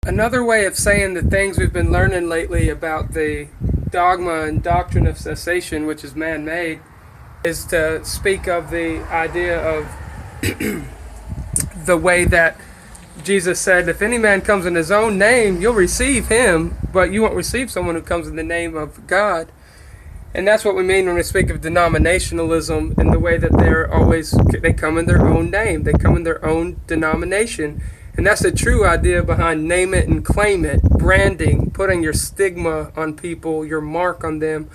Another way of saying the things we've been learning lately about the dogma and doctrine of cessation, which is man-made, is to speak of the idea of the way that Jesus said, if any man comes in his own name, you'll receive him, but you won't receive someone who comes in the name of God. And that's what we mean when we speak of denominationalism, in the way that they come in their own name, they come in their own denomination. And that's the true idea behind name it and claim it, branding, putting your stigma on people, your mark on them,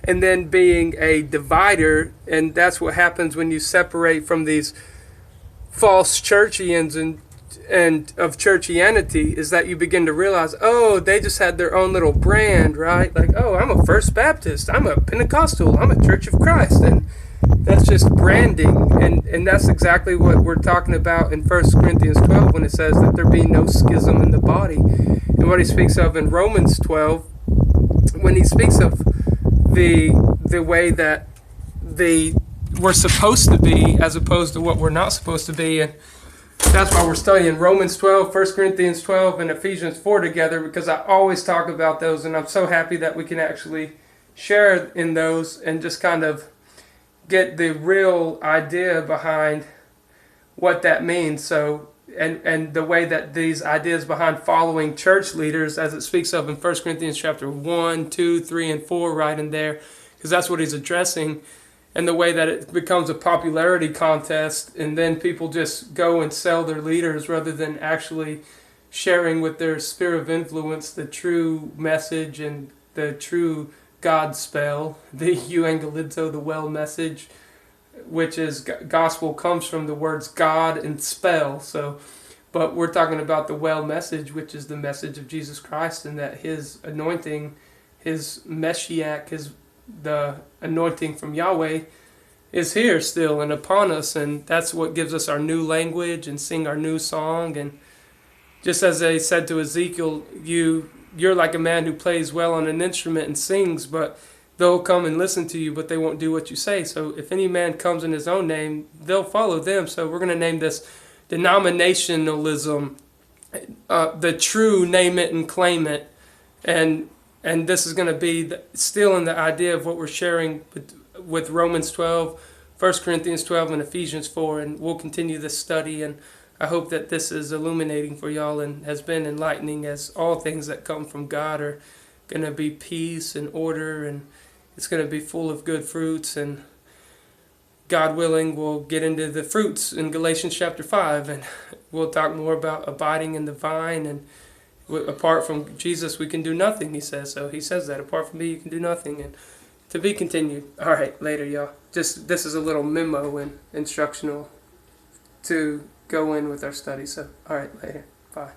and then being a divider. And that's what happens when you separate from these false churchians and of churchianity, is that you begin to realize, oh, they just had their own little brand, right? Like, oh, I'm a First Baptist, I'm a Pentecostal, I'm a Church of Christ, and that's just branding. And that's exactly what we're talking about in 1 Corinthians 12 when it says that there be no schism in the body. And what he speaks of in Romans 12, when he speaks of the way that we're supposed to be as opposed to what we're not supposed to be. And that's why we're studying Romans 12, 1 Corinthians 12, and Ephesians 4 together, because I always talk about those, and I'm so happy that we can actually share in those and just kind of get the real idea behind what that means. So, and the way that these ideas behind following church leaders, as it speaks of in 1 Corinthians chapter 1, 2, 3, and 4, right in there, because that's what he's addressing. And the way that it becomes a popularity contest, and then people just go and sell their leaders rather than actually sharing with their sphere of influence the true message and the true God spell, the euangelizo, the well message, which is gospel comes from the words God and spell. So, but we're talking about the well message, which is the message of Jesus Christ, and that his anointing, his Meshiach, the anointing from Yahweh is here still and upon us, and that's what gives us our new language and sing our new song. And just as they said to Ezekiel, you're like a man who plays well on an instrument and sings, but they'll come and listen to you, but they won't do what you say. So if any man comes in his own name, they'll follow them. So we're going to name this denominationalism, the true name it and claim it. And this is going to be still in the idea of what we're sharing with Romans 12, 1 Corinthians 12, and Ephesians 4. And we'll continue this study. And I hope that this is illuminating for y'all and has been enlightening, as all things that come from God are going to be peace and order. And it's going to be full of good fruits. And God willing, we'll get into the fruits in Galatians chapter 5. And we'll talk more about abiding in the vine, and apart from Jesus, we can do nothing, he says. So he says that, apart from me, you can do nothing. And to be continued. All right, later, y'all. This is a little memo and instructional to go in with our study. So, all right, later. Bye.